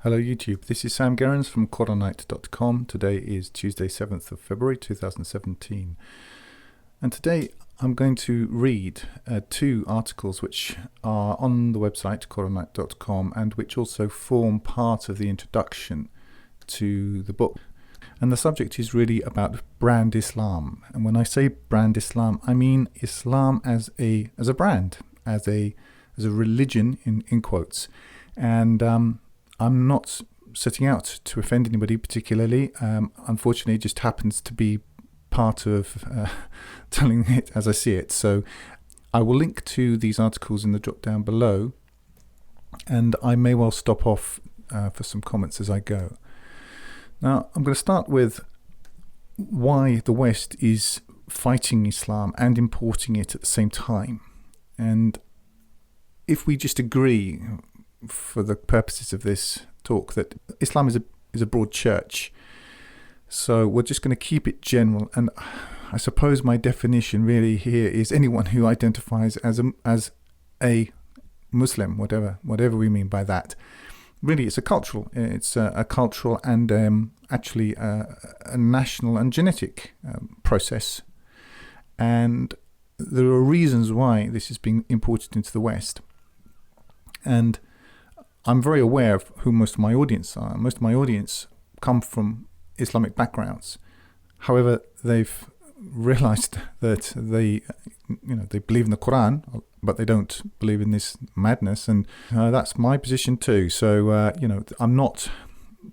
Hello YouTube, this is Sam Gerrans from Quranite.com. Today is Tuesday 7th of February 2017, and today I'm going to read two articles which are on the website Quranite.com and which also form part of the introduction to the book. And the subject is really about brand Islam, and when I say brand Islam I mean Islam as a brand, as a religion in quotes. And I'm not setting out to offend anybody particularly. Unfortunately, it just happens to be part of telling it as I see it. So I will link to these articles in the drop down below, and I may well stop off for some comments as I go. Now, I'm going to start with why the West is fighting Islam and importing it at the same time. And if we just agree, for the purposes of this talk, that Islam is a broad church, so we're just going to keep it general. And I suppose my definition really here is anyone who identifies as a Muslim, whatever we mean by that. Really, it's a cultural and actually a national and genetic process, and there are reasons why this is being imported into the West. And I'm very aware of who most of my audience are. Most of my audience come from Islamic backgrounds. However, they've realized that they believe in the Quran, but they don't believe in this madness. And that's my position too. So, I'm not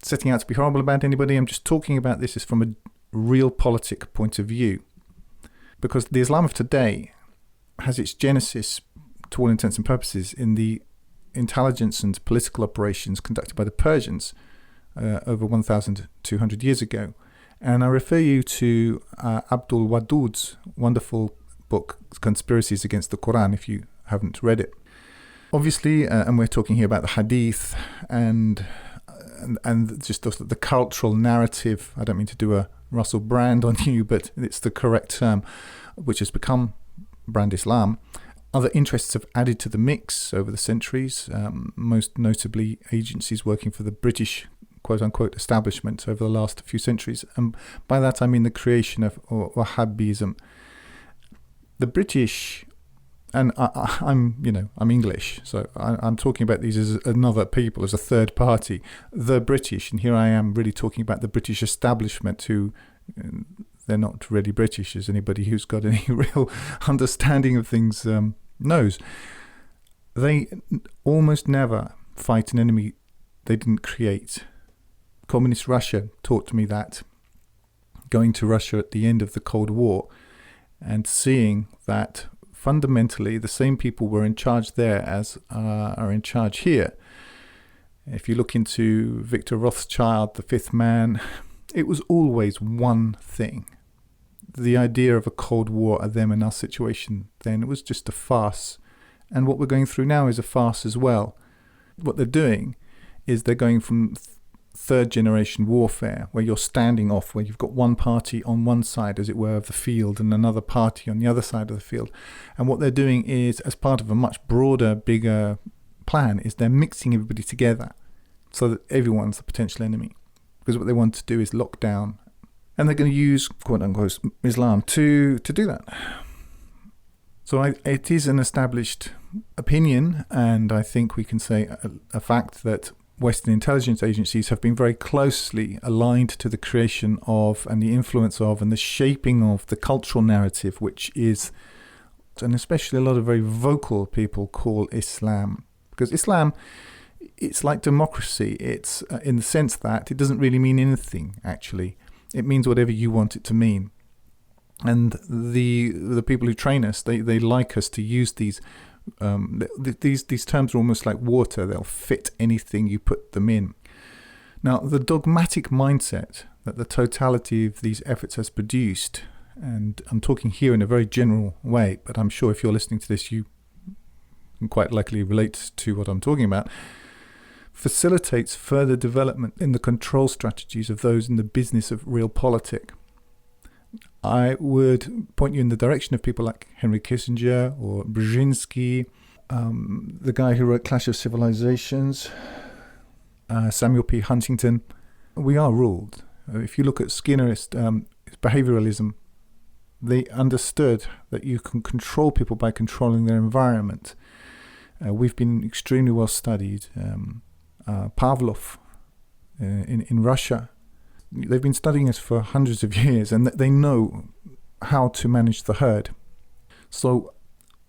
setting out to be horrible about anybody. I'm just talking about this as from a realpolitik point of view. Because the Islam of today has its genesis, to all intents and purposes, in the intelligence and political operations conducted by the Persians over 1,200 years ago. And I refer you to Abdul Wadud's wonderful book, Conspiracies Against the Quran, if you haven't read it. Obviously, and we're talking here about the hadith and just the cultural narrative. I don't mean to do a Russell Brand on you, but it's the correct term, which has become brand Islam. Other interests have added to the mix over the centuries, most notably agencies working for the British quote-unquote establishment over the last few centuries. And by that I mean the creation of Wahhabism. The British, and I'm English, so I'm talking about these as another people, as a third party. The British, and here I am really talking about the British establishment, who they're not really British, as anybody who's got any real understanding of things knows. They almost never fight an enemy they didn't create. Communist Russia taught me that, going to Russia at the end of the Cold War and seeing that fundamentally the same people were in charge there as are in charge here. If you look into Victor Rothschild, the fifth man, it was always one thing. The idea of a Cold War, a them and us situation then, it was just a farce. And what we're going through now is a farce as well. What they're doing is they're going from third generation warfare, where you're standing off, where you've got one party on one side, as it were, of the field and another party on the other side of the field. And what they're doing is, as part of a much broader, bigger plan, is they're mixing everybody together so that everyone's a potential enemy. Because what they want to do is lock down. And they're going to use, quote-unquote, Islam to do that. So it is an established opinion, and I think we can say a fact, that Western intelligence agencies have been very closely aligned to the creation of, and the influence of, and the shaping of the cultural narrative, which is, and especially a lot of very vocal people call Islam. Because Islam, it's like democracy. It's in the sense that it doesn't really mean anything, actually. It means whatever you want it to mean. And the people who train us, they like us to use these terms are almost like water. They'll fit anything you put them in. Now, the dogmatic mindset that the totality of these efforts has produced, and I'm talking here in a very general way, but I'm sure if you're listening to this, you can quite likely relate to what I'm talking about, facilitates further development in the control strategies of those in the business of realpolitik. I would point you in the direction of people like Henry Kissinger or Brzezinski, the guy who wrote Clash of Civilizations, Samuel P. Huntington. We are ruled. If you look at Skinnerist behavioralism, they understood that you can control people by controlling their environment. We've been extremely well studied. Pavlov in Russia, they've been studying us for hundreds of years, and they know how to manage the herd. So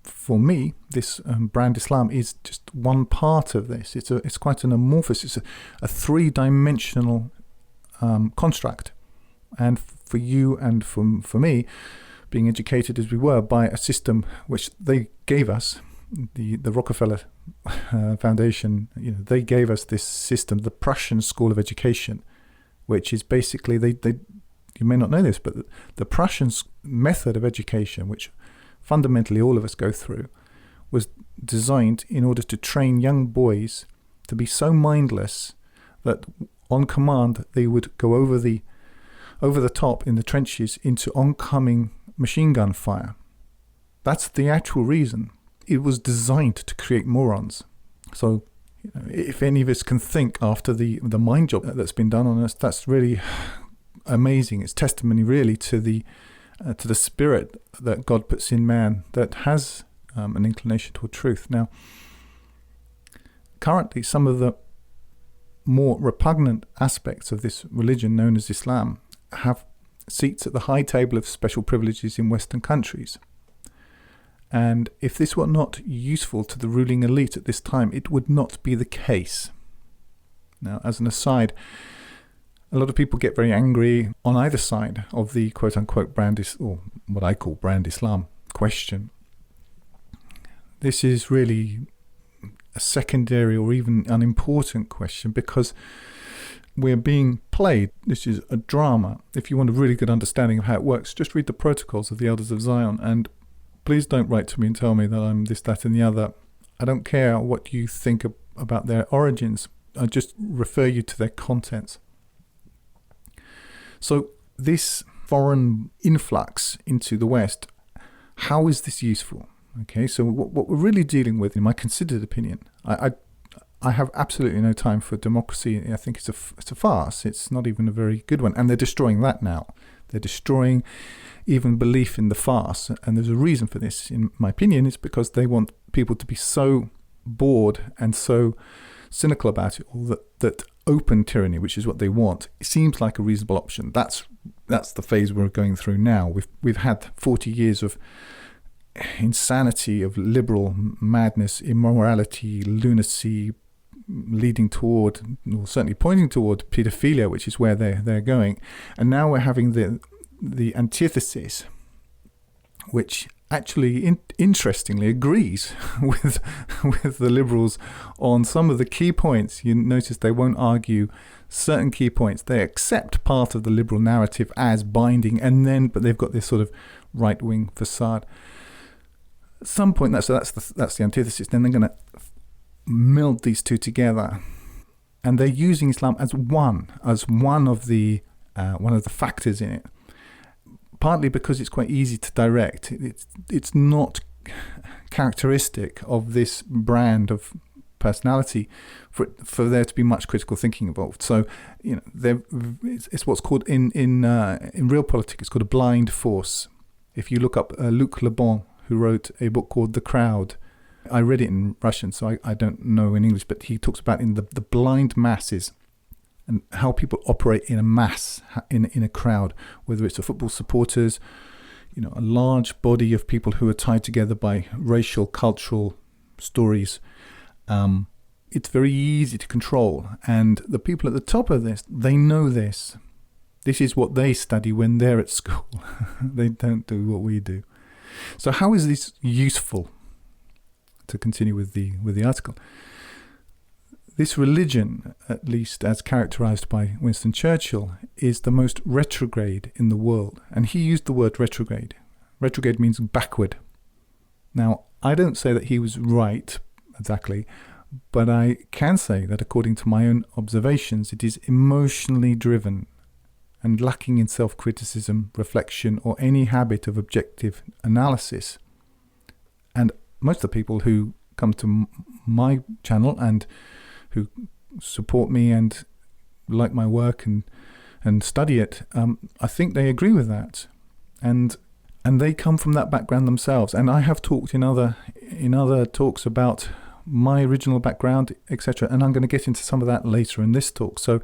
for me, this brand Islam is just one part of this. It's quite an amorphous, it's a three-dimensional construct. And for you and for me, being educated as we were by a system which they gave us, the Rockefeller Foundation, they gave us this system, the Prussian School of Education, which is basically, you may not know this, but the Prussian method of education, which fundamentally all of us go through, was designed in order to train young boys to be so mindless that on command they would go over the top in the trenches into oncoming machine gun fire. That's the actual reason. It was designed to create morons. So if any of us can think after the mind job that's been done on us, that's really amazing. It's testimony really to the spirit that God puts in man that has an inclination toward truth. Now, currently, some of the more repugnant aspects of this religion known as Islam have seats at the high table of special privileges in Western countries. And if this were not useful to the ruling elite at this time, it would not be the case. Now, as an aside, a lot of people get very angry on either side of the quote-unquote or what I call brand Islam question. This is really a secondary or even unimportant question because we're being played. This is a drama. If you want a really good understanding of how it works, just read the protocols of the Elders of Zion, and please don't write to me and tell me that I'm this, that and the other. I don't care what you think about their origins. I just refer you to their contents. So this foreign influx into the West, how is this useful? Okay, so what we're really dealing with, in my considered opinion, I have absolutely no time for democracy. I think it's a farce. It's not even a very good one. And they're destroying that now. They're destroying even belief in the farce. And there's a reason for this, in my opinion. It's because they want people to be so bored and so cynical about it all that open tyranny, which is what they want, it seems like a reasonable option. That's the phase we're going through now. We've had 40 years of insanity, of liberal madness, immorality, lunacy, leading toward, or certainly pointing toward pedophilia, which is where they're going. And now we're having the antithesis, which actually interestingly agrees with the liberals on some of the key points. You notice they won't argue certain key points. They accept part of the liberal narrative as binding, but they've got this sort of right-wing facade. At some point, that's the antithesis. Then they're going to meld these two together, and they're using Islam as one of the factors in it. Partly because it's quite easy to direct. It's not characteristic of this brand of personality for there to be much critical thinking involved. So it's what's called in real politics, it's called a blind force. If you look up Luc Le Bon, who wrote a book called The Crowd, I read it in Russian, so I don't know in English, but he talks about in the blind masses and how people operate in a mass, in a crowd, whether it's the football supporters, a large body of people who are tied together by racial, cultural stories. It's very easy to control. And the people at the top of this, they know this. This is what they study when they're at school. They don't do what we do. So how is this useful? To continue with the article. This religion, at least as characterized by Winston Churchill, is the most retrograde in the world. And he used the word retrograde. Retrograde means backward. Now, I don't say that he was right exactly, but I can say that according to my own observations, it is emotionally driven and lacking in self-criticism, reflection, or any habit of objective analysis. And most of the people who come to my channel and who support me and like my work and study it, I think they agree with that, and they come from that background themselves. And I have talked in other talks about my original background, etc. And I'm going to get into some of that later in this talk. So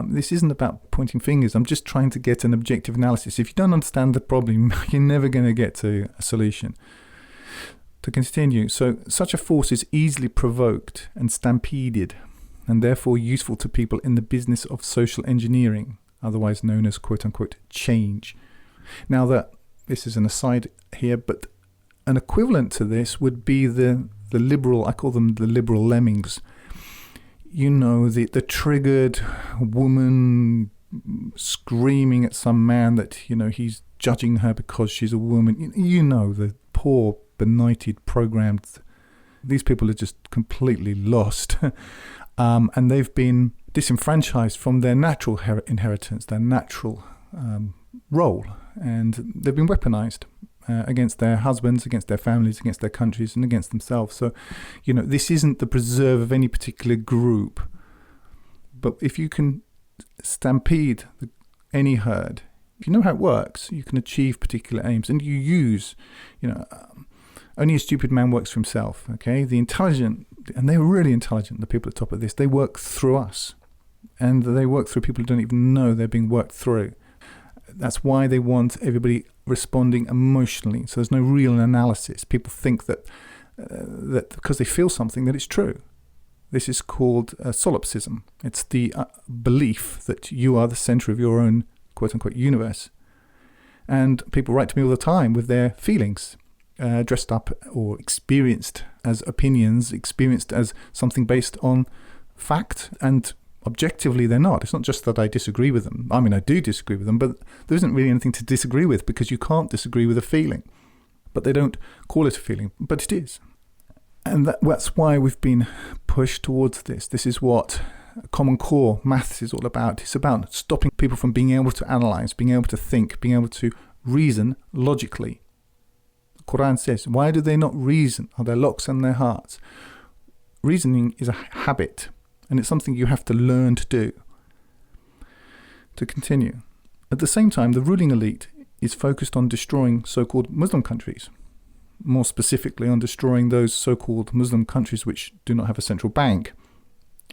this isn't about pointing fingers. I'm just trying to get an objective analysis. If you don't understand the problem, you're never going to get to a solution. To continue, so such a force is easily provoked and stampeded, and therefore useful to people in the business of social engineering, otherwise known as quote-unquote change. Now, this is an aside here, but an equivalent to this would be the liberal, I call them the liberal lemmings. You know, the triggered woman screaming at some man that, you know, he's judging her because she's a woman. You know, the poor, benighted, programmed. These people are just completely lost. And they've been disenfranchised from their natural inheritance, their natural role. And they've been weaponized against their husbands, against their families, against their countries, and against themselves. So, you know, this isn't the preserve of any particular group. But if you can stampede any herd, if you know how it works, you can achieve particular aims. And you use, you know, only a stupid man works for himself, okay? The intelligent, and they're really intelligent, the people at the top of this, they work through us. And they work through people who don't even know they're being worked through. That's why they want everybody responding emotionally. So there's no real analysis. People think that because they feel something, that it's true. This is called solipsism. It's the belief that you are the center of your own quote-unquote universe. And people write to me all the time with their feelings, dressed up or experienced as opinions, experienced as something based on fact, and objectively they're not. It's not just that I disagree with them. I mean, I do disagree with them, but there isn't really anything to disagree with, because you can't disagree with a feeling. But they don't call it a feeling, but it is. And that's why we've been pushed towards this. This is what Common Core maths is all about. It's about stopping people from being able to analyze, being able to think, being able to reason logically. The Quran says, why do they not reason? Are there locks in their hearts? Reasoning is a habit, and it's something you have to learn to do. To continue, at the same time, the ruling elite is focused on destroying so-called Muslim countries. More specifically, on destroying those so-called Muslim countries which do not have a central bank.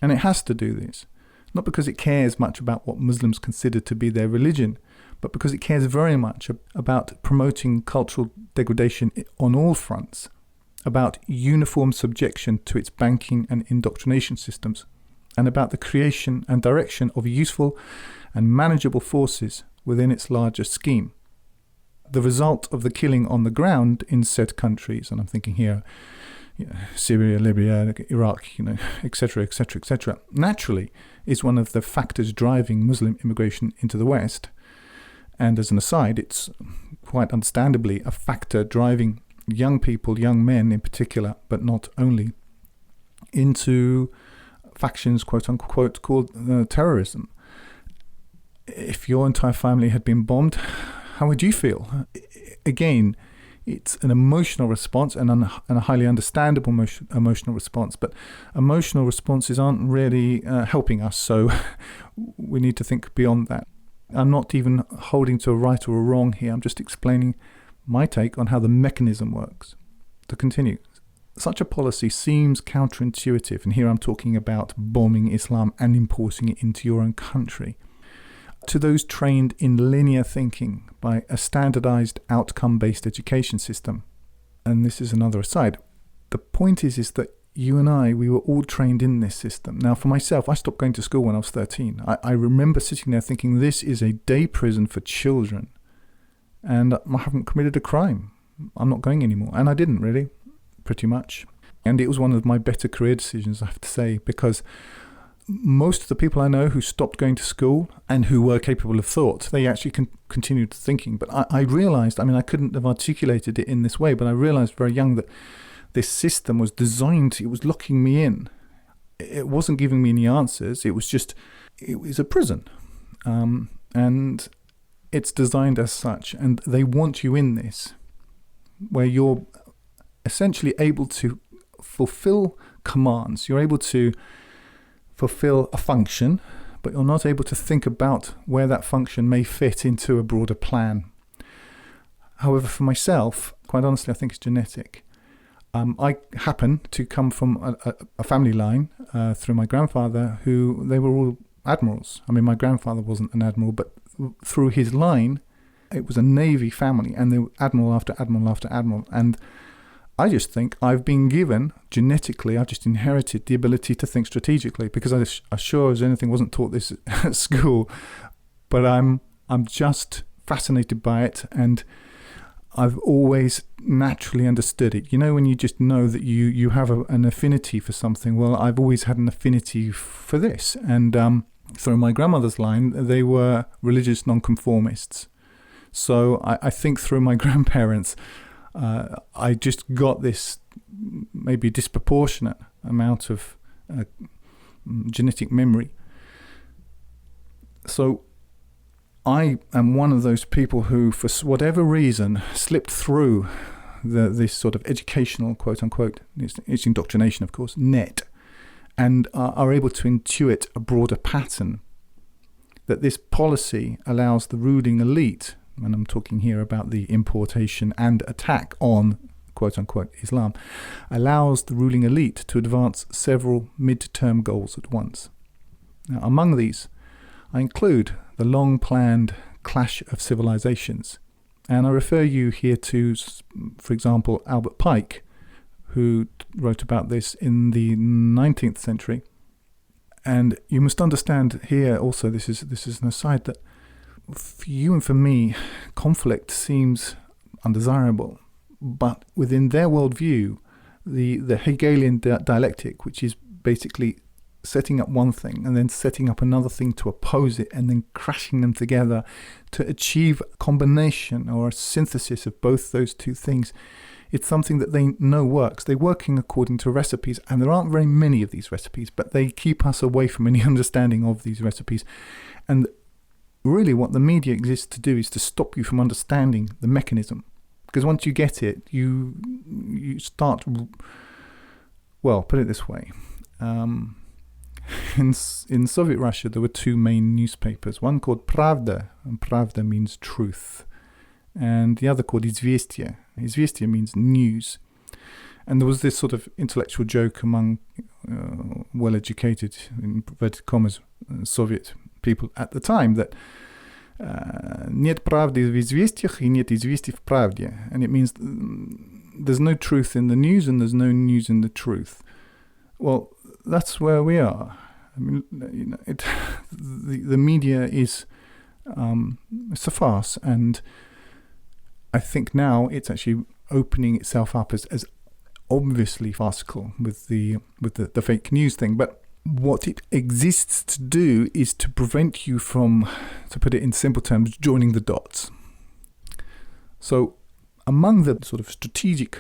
And it has to do this, not because it cares much about what Muslims consider to be their religion, but because it cares very much about promoting cultural degradation on all fronts, about uniform subjection to its banking and indoctrination systems, and about the creation and direction of useful and manageable forces within its larger scheme. The result of the killing on the ground in said countries, and I'm thinking here, Syria, Libya, Iraq, etc., etc., etc., naturally is one of the factors driving Muslim immigration into the West. And as an aside, it's quite understandably a factor driving young people, young men in particular, but not only, into factions, quote unquote, called terrorism. If your entire family had been bombed, how would you feel? Again, it's an emotional response and a highly understandable emotional response, but emotional responses aren't really helping us, so we need to think beyond that. I'm not even holding to a right or a wrong here. I'm just explaining my take on how the mechanism works. To continue, such a policy seems counterintuitive, and here I'm talking about bombing Islam and importing it into your own country, to those trained in linear thinking by a standardized outcome-based education system. And this is another aside. The point is that you and I, we were all trained in this system. Now, for myself, I stopped going to school when I was 13. I remember sitting there thinking, this is a day prison for children, and I haven't committed a crime. I'm not going anymore. And I didn't really, pretty much. And it was one of my better career decisions, I have to say, because most of the people I know who stopped going to school and who were capable of thought, they actually continued thinking. But I realized, I couldn't have articulated it in this way, but I realized very young that this system was designed, it was locking me in. It wasn't giving me any answers. It was a prison. And it's designed as such. And they want you in this, where you're essentially able to fulfill commands. You're able to fulfill a function, but you're not able to think about where that function may fit into a broader plan. However, for myself, quite honestly, I think it's genetic. I happen to come from a family line through my grandfather they were all admirals. I mean, my grandfather wasn't an admiral, but through his line, it was a navy family, and they were admiral after admiral after admiral. And I just think I've been given, genetically, I've just inherited the ability to think strategically, because I sure as anything wasn't taught this at school, but I'm just fascinated by it, and I've always naturally understood it. You know, when you just know that you have an affinity for something. Well, I've always had an affinity for this. And through my grandmother's line, they were religious nonconformists. So I think through my grandparents, I just got this maybe disproportionate amount of genetic memory. So I am one of those people who, for whatever reason, slipped through this sort of educational, quote-unquote, it's indoctrination, of course, net, and are able to intuit a broader pattern, that this policy allows the ruling elite, and I'm talking here about the importation and attack on, quote-unquote, Islam, allows the ruling elite to advance several mid-term goals at once. Now, among these, I include the long-planned clash of civilizations. And I refer you here to, for example, Albert Pike, who wrote about this in the 19th century. And you must understand here also, this is an aside, that for you and for me, conflict seems undesirable. But within their worldview, the Hegelian dialectic, which is basically setting up one thing and then setting up another thing to oppose it and then crashing them together to achieve a combination or a synthesis of both those two things. It's something that they know works. They're working according to recipes, and there aren't very many of these recipes, but they keep us away from any understanding of these recipes. And really what the media exists to do is to stop you from understanding the mechanism. Because once you get it, you start, well, put it this way. In Soviet Russia, there were two main newspapers, one called Pravda, and Pravda means truth, and the other called Izvestia. Izvestia means news. And there was this sort of intellectual joke among well-educated, in inverted commas, Soviet people at the time that нет правды в известиях и нет известий в правде. And it means there's no truth in the news and there's no news in the truth. Well, that's where we are. I mean, you know, the media is it's a farce, and I think now it's actually opening itself up as obviously farcical with the fake news thing. But what it exists to do is to prevent you from, to put it in simple terms, joining the dots. So among the sort of strategic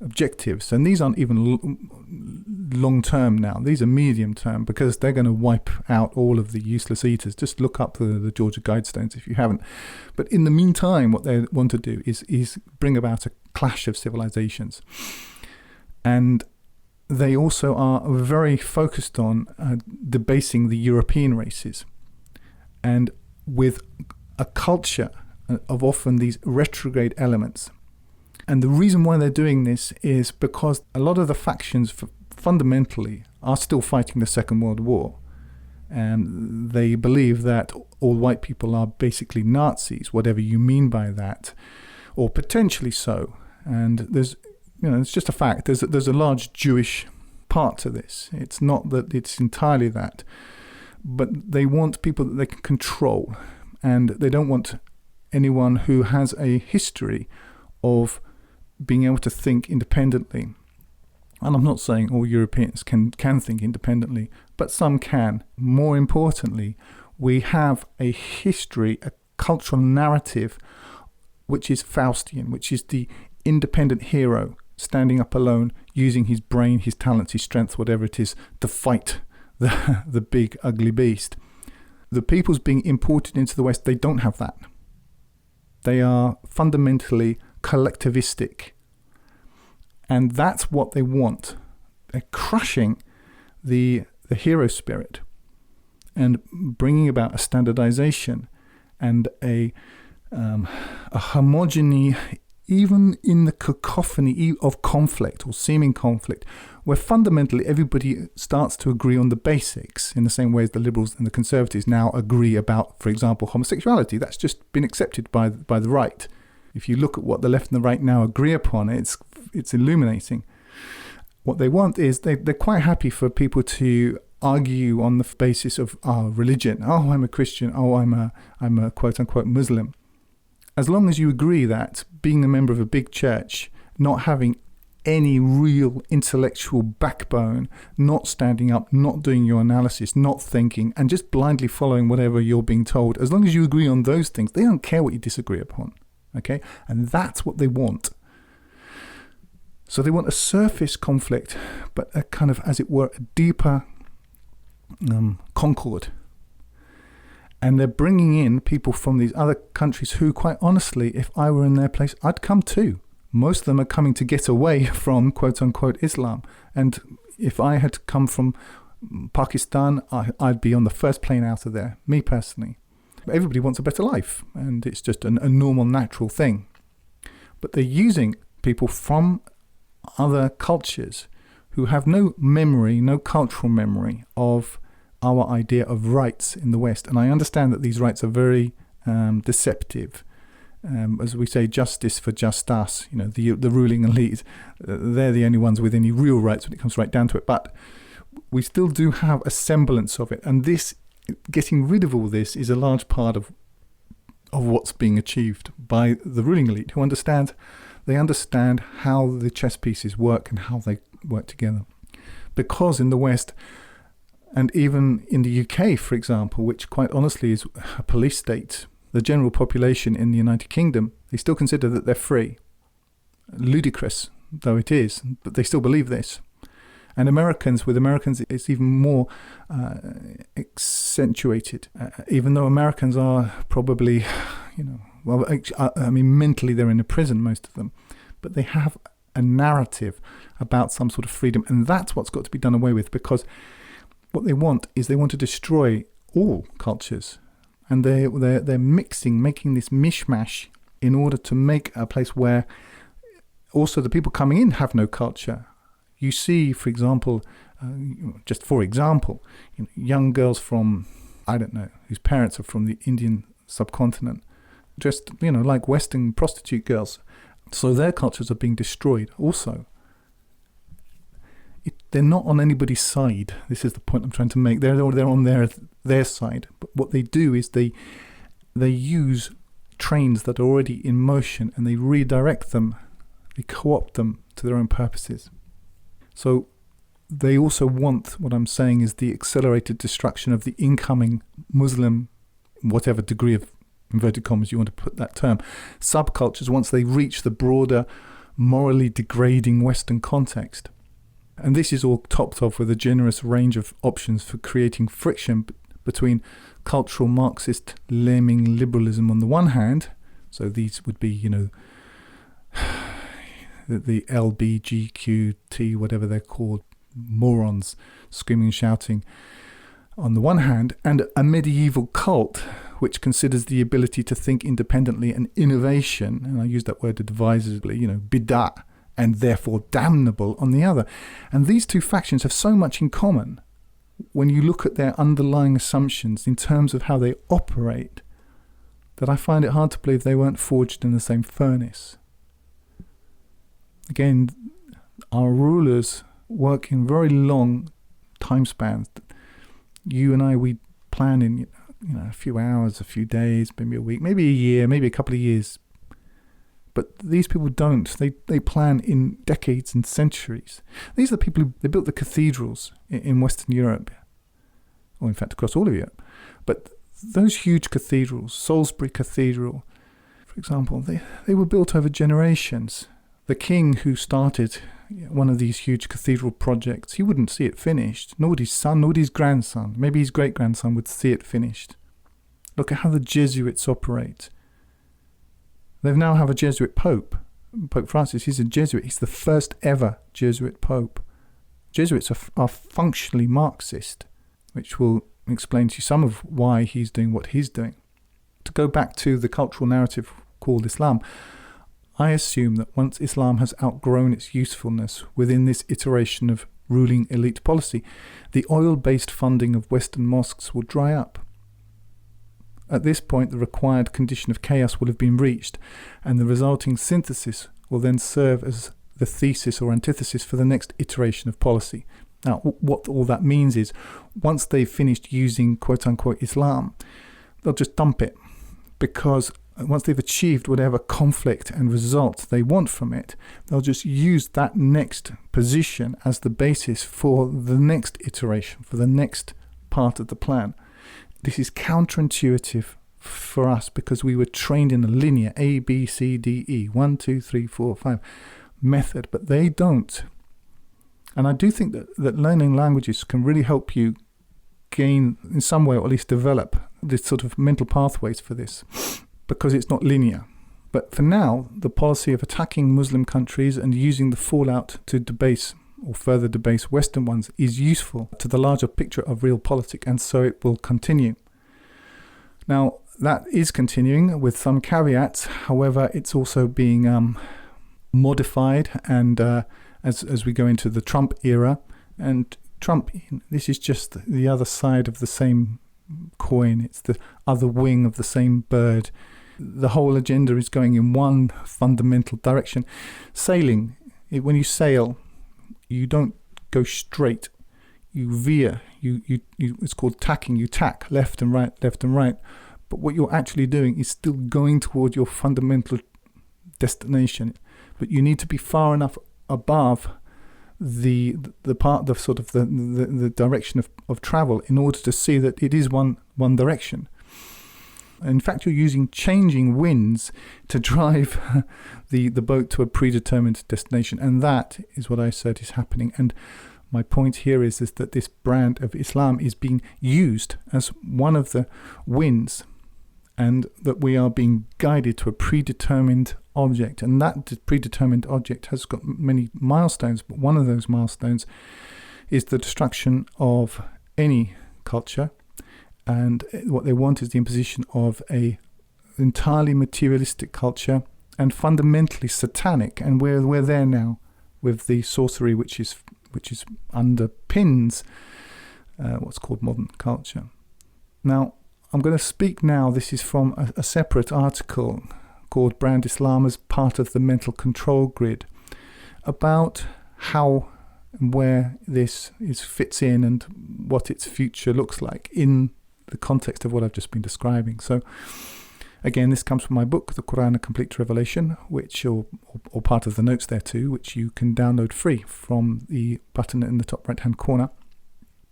objectives, and these aren't even long term now, these are medium term, because they're going to wipe out all of the useless eaters. Just look up the Georgia Guidestones if you haven't. But in the meantime, what they want to do is bring about a clash of civilizations. And they also are very focused on debasing the European races, and with a culture of often these retrograde elements. And the reason why they're doing this is because a lot of the factions fundamentally are still fighting the Second World War. And they believe that all white people are basically Nazis, whatever you mean by that, or potentially so. And there's, you know, it's just a fact. There's a large Jewish part to this. It's not that it's entirely that, but they want people that they can control, and they don't want anyone who has a history of being able to think independently. And I'm not saying all Europeans can think independently, but some can. More importantly, we have a history, a cultural narrative, which is Faustian, which is the independent hero standing up alone, using his brain, his talents, his strength, whatever it is, to fight the big ugly beast. The peoples being imported into the West, they don't have that. They are fundamentally collectivistic, and that's what they want. They're crushing the the hero spirit and bringing about a standardization and a homogeny, even in the cacophony of conflict or seeming conflict, where fundamentally everybody starts to agree on the basics in the same way as the liberals and the conservatives now agree about, for example, homosexuality. That's just been accepted by the right. If you look at what the left and the right now agree upon, it's illuminating. What they want is they're quite happy for people to argue on the basis of religion. Oh, I'm a Christian. Oh, I'm a quote unquote Muslim. As long as you agree that being a member of a big church, not having any real intellectual backbone, not standing up, not doing your analysis, not thinking, and just blindly following whatever you're being told, as long as you agree on those things, they don't care what you disagree upon. Okay? And that's what they want. So they want a surface conflict, but a kind of, as it were, a deeper concord. And they're bringing in people from these other countries who, quite honestly, if I were in their place, I'd come too. Most of them are coming to get away from quote-unquote Islam. And if I had come from Pakistan, I'd be on the first plane out of there, me personally. Everybody wants a better life, and it's just a normal, natural thing. But they're using people from other cultures who have no memory, no cultural memory of our idea of rights in the West. And I understand that these rights are very deceptive. As we say, justice for just us, the ruling elite, they're the only ones with any real rights when it comes right down to it. But we still do have a semblance of it. And this, getting rid of all this, is a large part of what's being achieved by the ruling elite, who understand how the chess pieces work and how they work together. Because in the West, and even in the UK, for example, which quite honestly is a police state, the general population in the United Kingdom, they still consider that they're free. Ludicrous though it is, but they still believe this. And with Americans, it's even more accentuated. Even though Americans are probably, mentally they're in a prison, most of them. But they have a narrative about some sort of freedom. And that's what's got to be done away with, because what they want to destroy all cultures. And they're making this mishmash in order to make a place where also the people coming in have no culture. You see, for example, young girls from, I don't know, whose parents are from the Indian subcontinent, just, like Western prostitute girls. So their cultures are being destroyed also. They're not on anybody's side. This is the point I'm trying to make. They're on their side. But what they do is they use trains that are already in motion and they redirect them. They co-opt them to their own purposes. So they also want, what I'm saying is, the accelerated destruction of the incoming Muslim, whatever degree of inverted commas you want to put that term, subcultures once they reach the broader, morally degrading Western context. And this is all topped off with a generous range of options for creating friction between cultural Marxist lemming liberalism on the one hand, so these would be, the LBGQT, whatever they're called, morons screaming and shouting on the one hand, and a medieval cult which considers the ability to think independently and innovation, and I use that word advisedly, bidah, and therefore damnable on the other. And these two factions have so much in common when you look at their underlying assumptions in terms of how they operate, that I find it hard to believe they weren't forged in the same furnace. Again, our rulers work in very long time spans. You and I, we plan in a few hours, a few days, maybe a week, maybe a year, maybe a couple of years. But these people don't. They plan in decades and centuries. These are the people they built the cathedrals in Western Europe, or in fact across all of Europe. But those huge cathedrals, Salisbury Cathedral, for example, they were built over generations. The king who started one of these huge cathedral projects, he wouldn't see it finished, nor would his son, nor would his grandson. Maybe his great-grandson would see it finished. Look at how the Jesuits operate. They now have a Jesuit Pope. Pope Francis, he's a Jesuit. He's the first ever Jesuit Pope. Jesuits are functionally Marxist, which will explain to you some of why he's doing what he's doing. To go back to the cultural narrative called Islam, I assume that once Islam has outgrown its usefulness within this iteration of ruling elite policy, the oil-based funding of Western mosques will dry up. At this point, the required condition of chaos will have been reached, and the resulting synthesis will then serve as the thesis or antithesis for the next iteration of policy. Now, what all that means is, once they've finished using quote-unquote Islam, they'll just dump it, because once they've achieved whatever conflict and result they want from it, they'll just use that next position as the basis for the next iteration, for the next part of the plan. This is counterintuitive for us because we were trained in a linear A, B, C, D, E, 1, 2, 3, 4, 5 method, but they don't. And I do think that learning languages can really help you gain, in some way, or at least develop this sort of mental pathways for this, because it's not linear. But for now, the policy of attacking Muslim countries and using the fallout to debase or further debase Western ones is useful to the larger picture of real politics, and so it will continue. Now, that is continuing with some caveats. However, it's also being modified, and as we go into the Trump era, and Trump, this is just the other side of the same coin. It's the other wing of the same bird. The whole agenda is going in one fundamental direction. Sailing, when you sail, you don't go straight. You veer. You it's called tacking. You tack left and right, left and right. But what you're actually doing is still going toward your fundamental destination. But you need to be far enough above the part of sort of the direction of travel in order to see that it is one direction. In fact, you're using changing winds to drive the boat to a predetermined destination, and that is what I said is happening. And my point here is that this brand of Islam is being used as one of the winds, and that we are being guided to a predetermined object, and that predetermined object has got many milestones, but one of those milestones is the destruction of any culture, and what they want is the imposition of a entirely materialistic culture and fundamentally satanic. And we're there now with the sorcery which underpins what's called modern culture. Now, I'm going to speak now, this is from a separate article called Brand Islam as part of the mental control grid, about how and where this fits in and what its future looks like in the context of what I've just been describing. So again, this comes from my book, The Quran: A Complete Revelation, which or part of the notes there too, which you can download free from the button in the top right hand corner.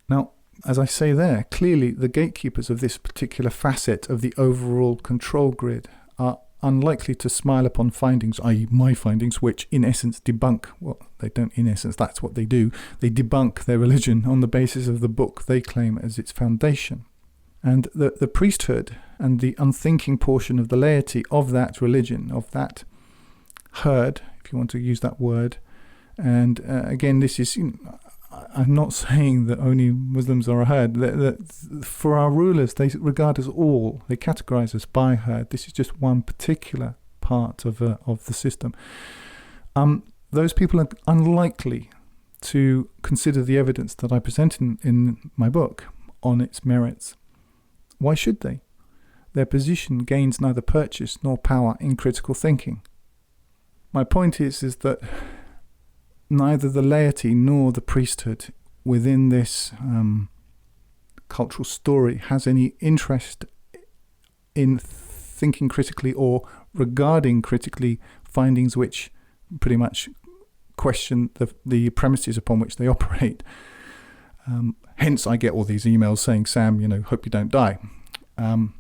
Now, as I say there, clearly the gatekeepers of this particular facet of the overall control grid are unlikely to smile upon findings, i.e. my findings, which in essence debunk, well, they don't in essence, that's what they do, they debunk their religion on the basis of the book they claim as its foundation. And the priesthood and the unthinking portion of the laity of that religion, of that herd, if you want to use that word, and again, this is, I'm not saying that only Muslims are a herd. For our rulers, they regard us all. They categorize us by herd. This is just one particular part of the system. Those people are unlikely to consider the evidence that I present in my book on its merits. Why should they? Their position gains neither purchase nor power in critical thinking. My point is that neither the laity nor the priesthood within this cultural story has any interest in thinking critically or regarding critically findings which pretty much question the premises upon which they operate. Hence, I get all these emails saying, Sam, hope you don't die. And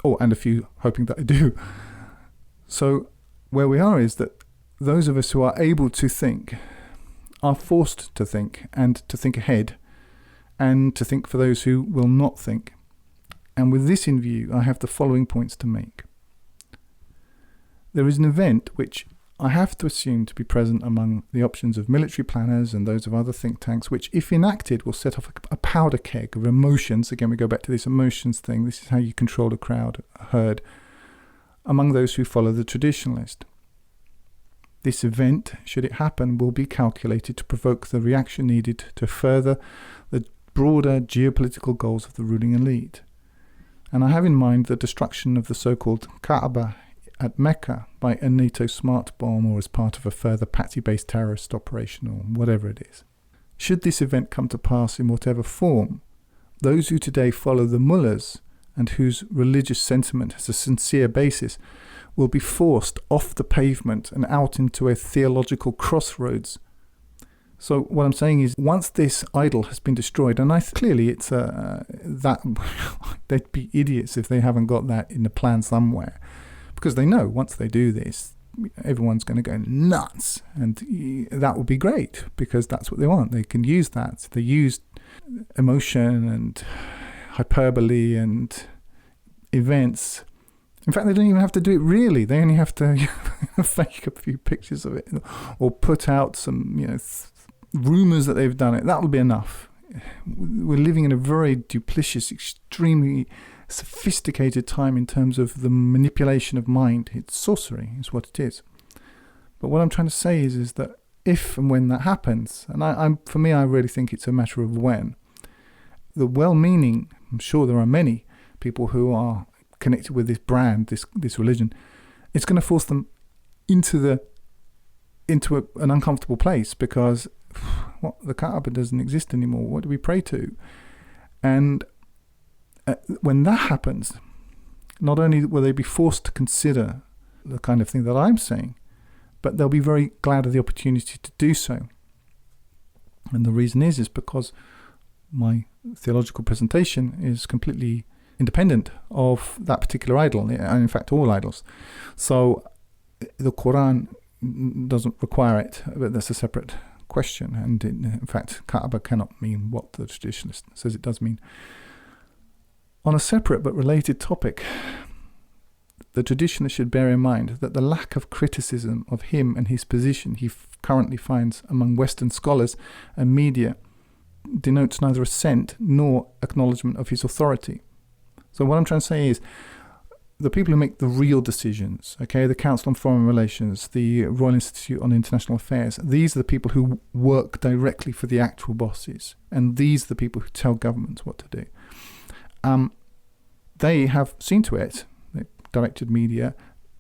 a few hoping that I do. So where we are is that those of us who are able to think are forced to think, and to think ahead, and to think for those who will not think. And with this in view, I have the following points to make. There is an event which I have to assume to be present among the options of military planners and those of other think tanks, which, if enacted, will set off a powder keg of emotions. Again, we go back to this emotions thing. This is how you control a herd, among those who follow the traditionalist. This event, should it happen, will be calculated to provoke the reaction needed to further the broader geopolitical goals of the ruling elite. And I have in mind the destruction of the so-called Kaaba at Mecca by a NATO smart bomb, or as part of a further patsy-based terrorist operation, or whatever it is. Should this event come to pass in whatever form, those who today follow the mullahs and whose religious sentiment has a sincere basis will be forced off the pavement and out into a theological crossroads. So what I'm saying is, once this idol has been destroyed, and clearly it's that they'd be idiots if they haven't got that in the plan somewhere, because they know once they do this, everyone's going to go nuts, and that would be great because that's what they want. They can use that. They use emotion and hyperbole and events. In fact, they don't even have to do it really. They only have to fake a few pictures of it or put out some, rumors that they've done it. That will be enough. We're living in a very duplicitous, extremely sophisticated time in terms of the manipulation of mind. It's sorcery is what it is. But what I'm trying to say is that if and when that happens, and for me, I really think it's a matter of when, the well-meaning, I'm sure there are many people who are connected with this brand, this religion, it's going to force them into an uncomfortable place, because the Kaaba doesn't exist anymore. What do we pray to? And when that happens, not only will they be forced to consider the kind of thing that I'm saying, but they'll be very glad of the opportunity to do so. And the reason is because my theological presentation is completely independent of that particular idol, and in fact all idols. So the Quran doesn't require it, but that's a separate question. And in fact, Kaaba cannot mean what the traditionalist says it does mean. On a separate but related topic, the traditionalist should bear in mind that the lack of criticism of him and his position he currently finds among Western scholars and media denotes neither assent nor acknowledgement of his authority. So what I'm trying to say is, the people who make the real decisions, the Council on Foreign Relations, the Royal Institute on International Affairs, these are the people who work directly for the actual bosses, and these are the people who tell governments what to do. They have seen to it, they directed media,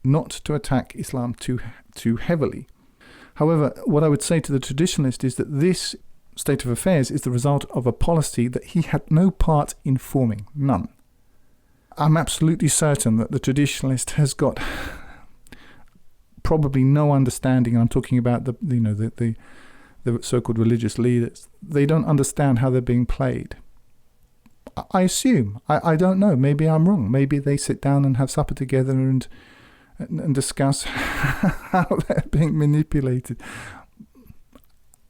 not to attack Islam too heavily. However, what I would say to the traditionalist is that this state of affairs is the result of a policy that he had no part in forming, none. I'm absolutely certain that the traditionalist has got probably no understanding, and I'm talking about the so-called religious leaders. They don't understand how they're being played. I assume. I don't know. Maybe I'm wrong. Maybe they sit down and have supper together and discuss how they're being manipulated.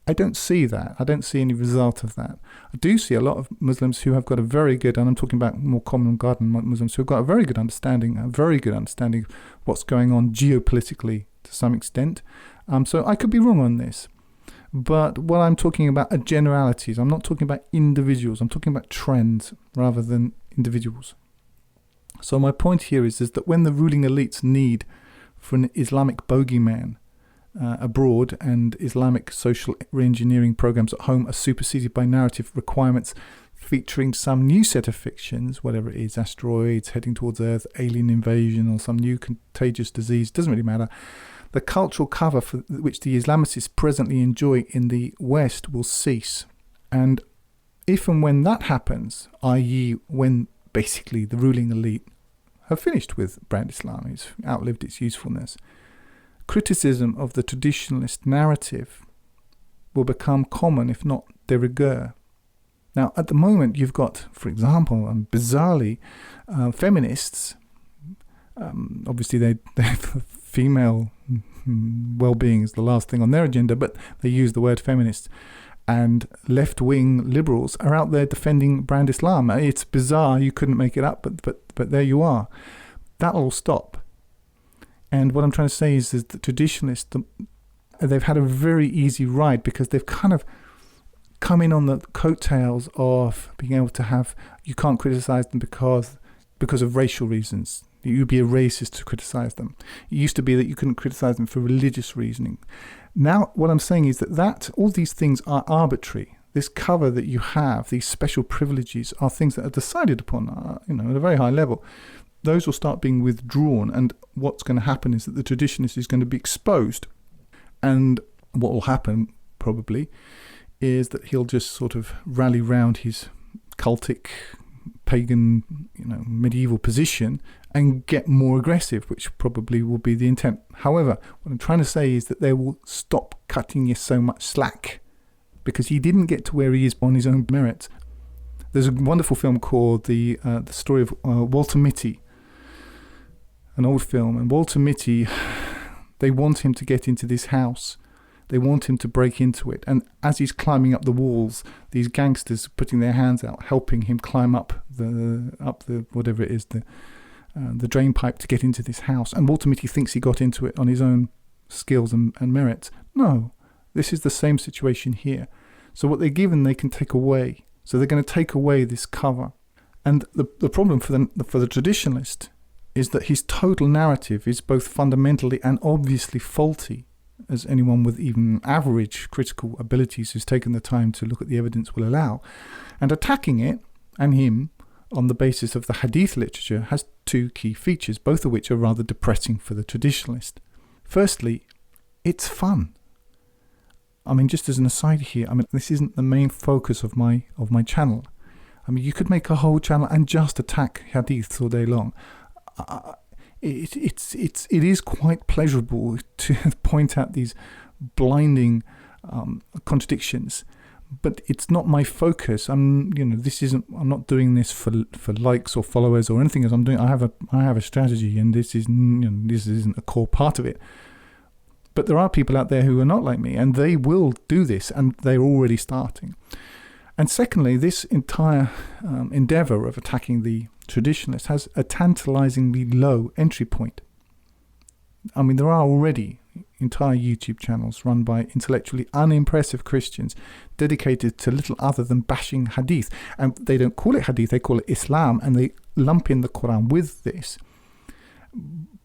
I don't see that. I don't see any result of that. I do see a lot of Muslims who have got a very good, and I'm talking about more common garden Muslims, who have got a very good understanding of what's going on geopolitically to some extent. So I could be wrong on this. But what I'm talking about are generalities. I'm not talking about individuals. I'm talking about trends rather than individuals. So my point here is that when the ruling elites need for an Islamic bogeyman abroad, and Islamic social re-engineering programs at home are superseded by narrative requirements featuring some new set of fictions, whatever it is, asteroids heading towards Earth, alien invasion, or some new contagious disease, doesn't really matter. The cultural cover for which the Islamicists presently enjoy in the West will cease. And if and when that happens, i.e. when basically the ruling elite have finished with brand Islam, it's outlived its usefulness, criticism of the traditionalist narrative will become common, if not de rigueur. Now, at the moment, you've got, for example, bizarrely, feminists. Obviously, they female well-being is the last thing on their agenda, but they use the word feminists. And left-wing liberals are out there defending brand Islam. It's bizarre. You couldn't make it up, but there you are. That'll stop. And what I'm trying to say is that the traditionalists, they've had a very easy ride because they've kind of come in on the coattails of being able to have, you can't criticize them because of racial reasons. You'd be a racist to criticize them. It used to be that you couldn't criticize them for religious reasoning. Now, what I'm saying is that all these things are arbitrary. This cover that you have, these special privileges, are things that are decided upon, at a very high level. Those will start being withdrawn, and what's going to happen is that the traditionalist is going to be exposed. And what will happen, probably, is that he'll just sort of rally round his cultic, pagan, medieval position and get more aggressive, which probably will be the intent. However, what I'm trying to say is that they will stop cutting you so much slack because he didn't get to where he is on his own merits. There's a wonderful film called the story of Walter Mitty, an old film, and Walter Mitty, they want him to get into this house. They want him to break into it. And as he's climbing up the walls, these gangsters are putting their hands out, helping him climb up the whatever it is, the drain pipe to get into this house. And Walter Mitty thinks he got into it on his own skills and merits. No, this is the same situation here. So what they're given, they can take away. So they're going to take away this cover. And the problem for the traditionalist is that his total narrative is both fundamentally and obviously faulty, as anyone with even average critical abilities who's taken the time to look at the evidence will allow. And attacking it, and him, on the basis of the hadith literature has two key features, both of which are rather depressing for the traditionalist. Firstly, it's fun. Just as an aside here, this isn't the main focus of my channel. You could make a whole channel and just attack hadiths all day long. It is quite pleasurable to point out these blinding contradictions, but it's not my focus. I'm not doing this for likes or followers or anything. As I have a strategy, and this isn't a core part of it. But there are people out there who are not like me, and they will do this, and they're already starting. And secondly, this entire endeavor of attacking the traditionalist has a tantalizingly low entry point. There are already entire YouTube channels run by intellectually unimpressive Christians dedicated to little other than bashing hadith. And they don't call it hadith, they call it Islam, and they lump in the Quran with this.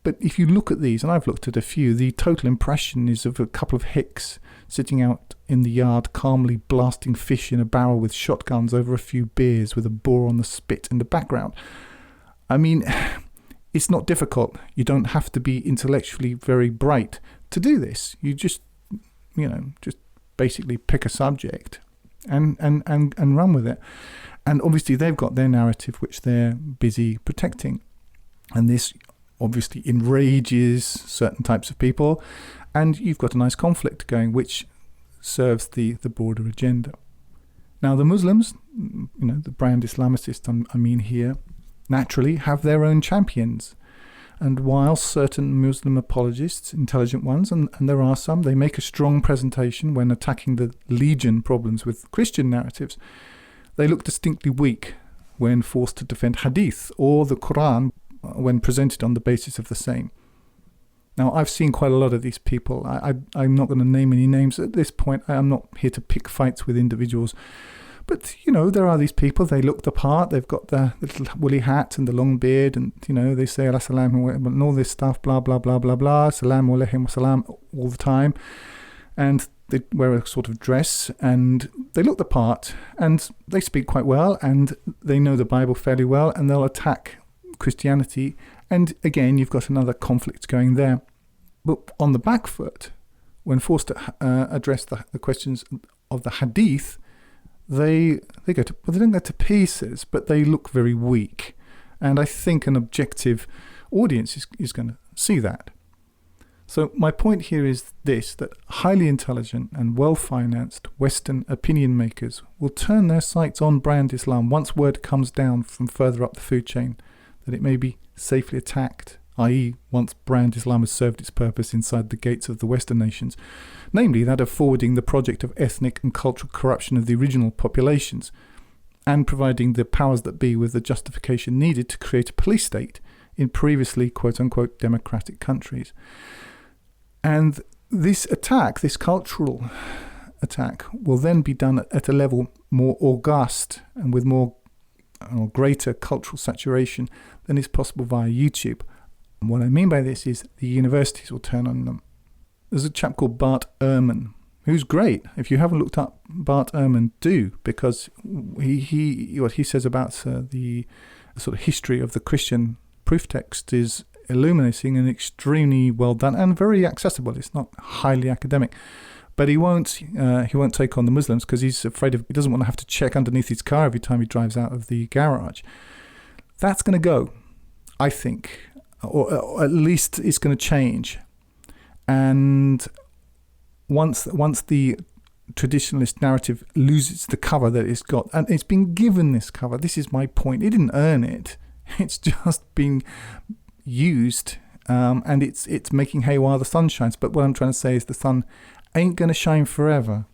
But if you look at these, and I've looked at a few, the total impression is of a couple of hicks sitting out in the yard calmly blasting fish in a barrel with shotguns over a few beers with a boar on the spit in the background. It's not difficult. You don't have to be intellectually very bright to do this. You just basically pick a subject and run with it. And obviously they've got their narrative which they're busy protecting. And this obviously enrages certain types of people, and you've got a nice conflict going which serves the broader agenda. Now the Muslims, the brand Islamicist here, naturally have their own champions. And while certain Muslim apologists, intelligent ones, and there are some, they make a strong presentation when attacking the legion problems with Christian narratives, they look distinctly weak when forced to defend hadith or the Quran when presented on the basis of the same. Now, I've seen quite a lot of these people. I'm not going to name any names at this point. I'm not here to pick fights with individuals. But, there are these people, they look the part, they've got the little woolly hat and the long beard, and, they say, and all this stuff, blah, blah, blah, blah, blah, salam alaikum wa salam, all the time. And they wear a sort of dress, and they look the part, and they speak quite well, and they know the Bible fairly well, and they'll attack Christianity, and again you've got another conflict going there. But on the back foot, when forced to address the questions of the hadith, they don't go to pieces, but they look very weak, and I think an objective audience is going to see that. So my point here is this, that highly intelligent and well-financed Western opinion makers will turn their sights on brand Islam once word comes down from further up the food chain that it may be safely attacked, i.e. once brand Islam has served its purpose inside the gates of the Western nations, namely that of forwarding the project of ethnic and cultural corruption of the original populations, and providing the powers that be with the justification needed to create a police state in previously quote-unquote democratic countries. And this attack, this cultural attack, will then be done at a level more august and with more greater cultural saturation than is possible via YouTube. And what I mean by this is the universities will turn on them. There's a chap called Bart Ehrman, who's great. If you haven't looked up Bart Ehrman, do, because what he says about the sort of history of the Christian proof text is illuminating and extremely well done and very accessible. It's not highly academic, but he won't take on the Muslims because he doesn't want to have to check underneath his car every time he drives out of the garage. That's going to go, I think, or at least it's going to change. And once the traditionalist narrative loses the cover that it's got, and it's been given this cover, this is my point. It didn't earn it. It's just being used, and it's making hay while the sun shines. But what I'm trying to say is the sun ain't going to shine forever.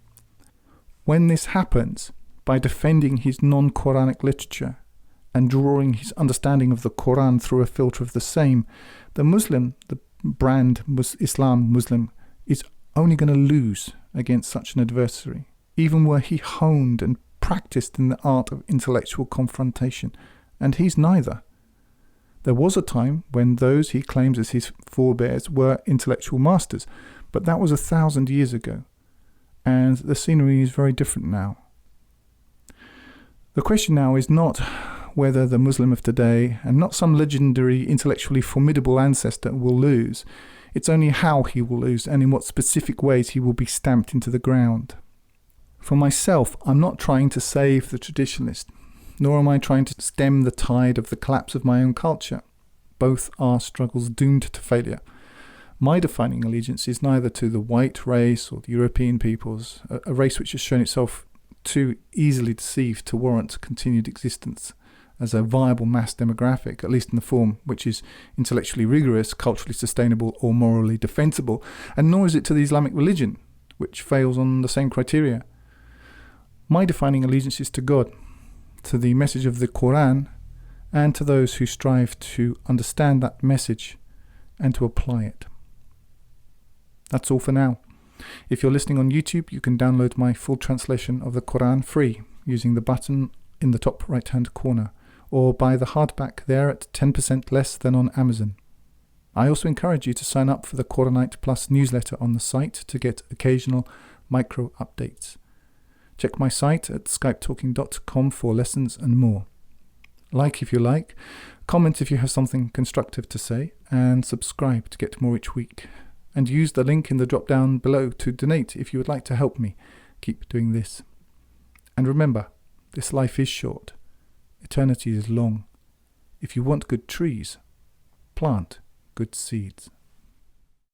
When this happens, by defending his non-Quranic literature and drawing his understanding of the Quran through a filter of the same, the Muslim, the brand Islam Muslim, is only going to lose against such an adversary, even were he honed and practiced in the art of intellectual confrontation. And he's neither. There was a time when those he claims as his forebears were intellectual masters, but that was 1,000 years ago, and the scenery is very different now. The question now is not whether the Muslim of today, and not some legendary intellectually formidable ancestor, will lose. It's only how he will lose and in what specific ways he will be stamped into the ground. For myself, I'm not trying to save the traditionalist, nor am I trying to stem the tide of the collapse of my own culture. Both are struggles doomed to failure. My defining allegiance is neither to the white race or the European peoples, a race which has shown itself too easily deceived to warrant continued existence as a viable mass demographic, at least in the form which is intellectually rigorous, culturally sustainable, or morally defensible, and nor is it to the Islamic religion, which fails on the same criteria. My defining allegiance is to God, to the message of the Quran, and to those who strive to understand that message and to apply it. That's all for now. If you're listening on YouTube, you can download my full translation of the Quran free using the button in the top right-hand corner, or buy the hardback there at 10% less than on Amazon. I also encourage you to sign up for the Quranite Plus newsletter on the site to get occasional micro updates. Check my site at skypetalking.com for lessons and more. Like if you like, comment if you have something constructive to say, and subscribe to get more each week. And use the link in the drop down below to donate if you would like to help me keep doing this. And remember, this life is short. Eternity is long. If you want good trees, plant good seeds.